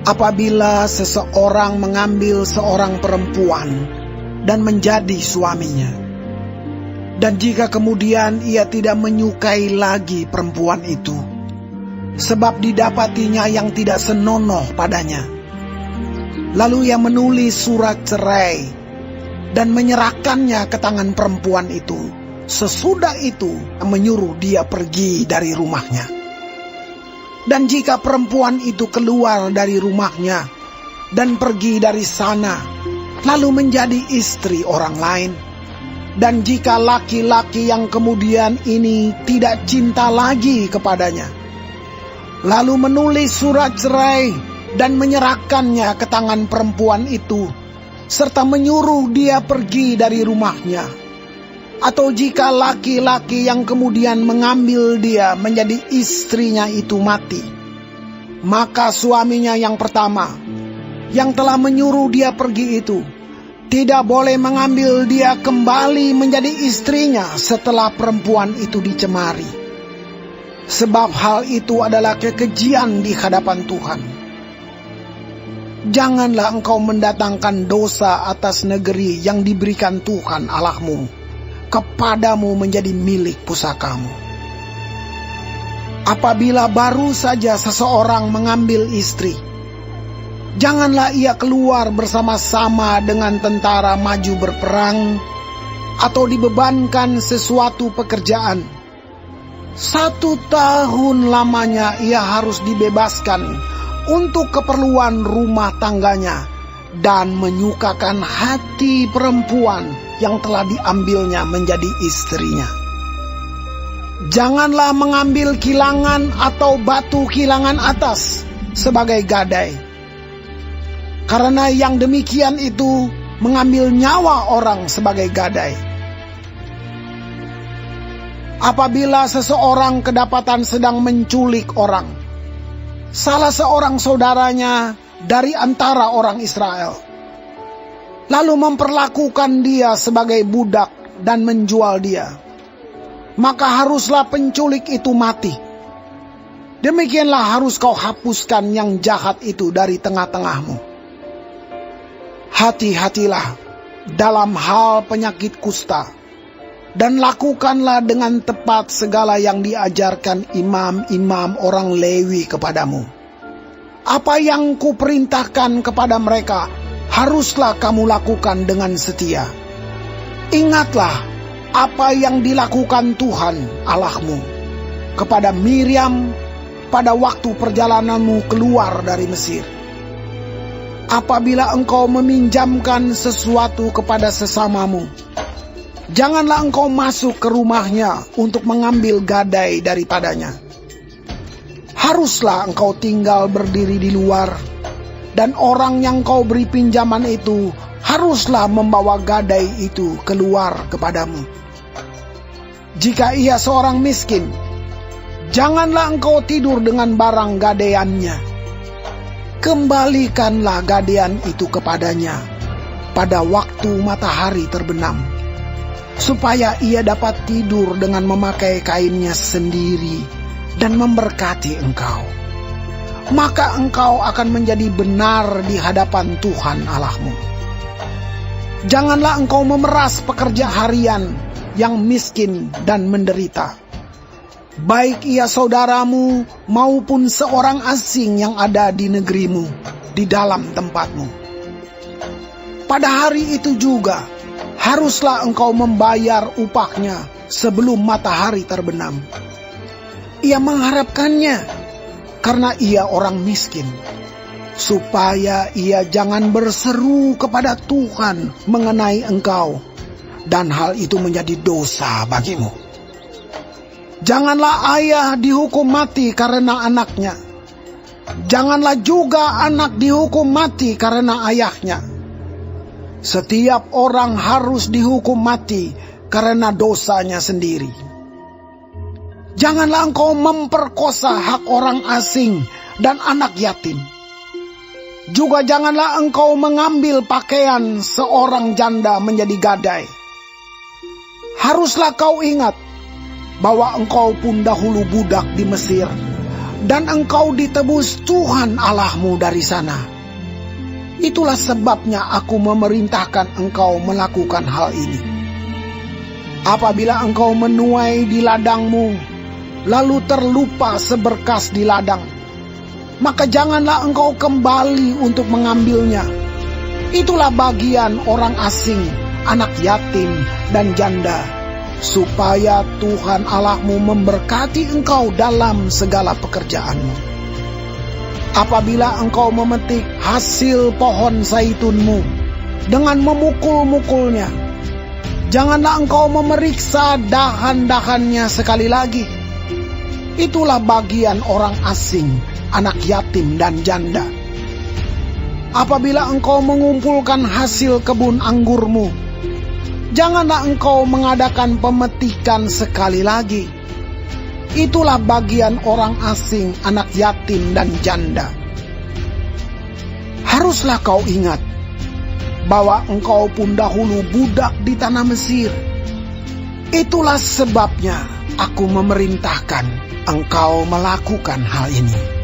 Apabila seseorang mengambil seorang perempuan dan menjadi suaminya, dan jika kemudian ia tidak menyukai lagi perempuan itu, sebab didapatinya yang tidak senonoh padanya, lalu ia menulis surat cerai dan menyerahkannya ke tangan perempuan itu, sesudah itu menyuruh dia pergi dari rumahnya. Dan jika perempuan itu keluar dari rumahnya dan pergi dari sana, lalu menjadi istri orang lain, dan jika laki-laki yang kemudian ini tidak cinta lagi kepadanya, lalu menulis surat cerai dan menyerahkannya ke tangan perempuan itu, serta menyuruh dia pergi dari rumahnya, atau jika laki-laki yang kemudian mengambil dia menjadi istrinya itu mati, maka suaminya yang pertama, yang telah menyuruh dia pergi itu, tidak boleh mengambil dia kembali menjadi istrinya setelah perempuan itu dicemari. Sebab hal itu adalah kekejian di hadapan Tuhan. Janganlah engkau mendatangkan dosa atas negeri yang diberikan Tuhan Allahmu kepadamu menjadi milik pusakamu. Apabila baru saja seseorang mengambil istri, janganlah ia keluar bersama-sama dengan tentara maju berperang, atau dibebankan sesuatu pekerjaan. 1 tahun lamanya ia harus dibebaskan untuk keperluan rumah tangganya, dan menyukakan hati perempuan yang telah diambilnya menjadi istrinya. Janganlah mengambil kilangan atau batu kilangan atas sebagai gadai, karena yang demikian itu mengambil nyawa orang sebagai gadai. Apabila seseorang kedapatan sedang menculik orang, salah seorang saudaranya dari antara orang Israel, lalu memperlakukan dia sebagai budak dan menjual dia, maka haruslah penculik itu mati. Demikianlah harus kau hapuskan yang jahat itu dari tengah-tengahmu. Hati-hatilah dalam hal penyakit kusta, dan lakukanlah dengan tepat segala yang diajarkan imam-imam orang Lewi kepadamu. Apa yang kuperintahkan kepada mereka, haruslah kamu lakukan dengan setia. Ingatlah apa yang dilakukan Tuhan Allahmu kepada Miriam pada waktu perjalananmu keluar dari Mesir. Apabila engkau meminjamkan sesuatu kepada sesamamu, janganlah engkau masuk ke rumahnya untuk mengambil gadai daripadanya. Haruslah engkau tinggal berdiri di luar, dan orang yang kau beri pinjaman itu haruslah membawa gadai itu keluar kepadamu. Jika ia seorang miskin, janganlah engkau tidur dengan barang gadaiannya. Kembalikanlah gadaian itu kepadanya pada waktu matahari terbenam, supaya ia dapat tidur dengan memakai kainnya sendiri dan memberkati engkau. Maka engkau akan menjadi benar di hadapan Tuhan Allahmu. Janganlah engkau memeras pekerja harian yang miskin dan menderita, baik ia saudaramu maupun seorang asing yang ada di negerimu, di dalam tempatmu. Pada hari itu juga haruslah engkau membayar upahnya sebelum matahari terbenam. Ia mengharapkannya karena ia orang miskin, supaya ia jangan berseru kepada Tuhan mengenai engkau, dan hal itu menjadi dosa bagimu. Janganlah ayah dihukum mati karena anaknya. Janganlah juga anak dihukum mati karena ayahnya. Setiap orang harus dihukum mati karena dosanya sendiri. Janganlah engkau memperkosa hak orang asing dan anak yatim. Juga janganlah engkau mengambil pakaian seorang janda menjadi gadai. Haruslah kau ingat bahwa engkau pun dahulu budak di Mesir, dan engkau ditebus Tuhan Allahmu dari sana. Itulah sebabnya aku memerintahkan engkau melakukan hal ini. Apabila engkau menuai di ladangmu, lalu terlupa seberkas di ladang, maka janganlah engkau kembali untuk mengambilnya. Itulah bagian orang asing, anak yatim, dan janda, supaya Tuhan Allahmu memberkati engkau dalam segala pekerjaanmu. Apabila engkau memetik hasil pohon zaitunmu dengan memukul-mukulnya, janganlah engkau memeriksa dahan-dahannya sekali lagi. Itulah bagian orang asing, anak yatim, dan janda. Apabila engkau mengumpulkan hasil kebun anggurmu, janganlah engkau mengadakan pemetikan sekali lagi. Itulah bagian orang asing, anak yatim, dan janda. Haruslah kau ingat bahwa engkau pun dahulu budak di tanah Mesir. Itulah sebabnya aku memerintahkan engkau melakukan hal ini.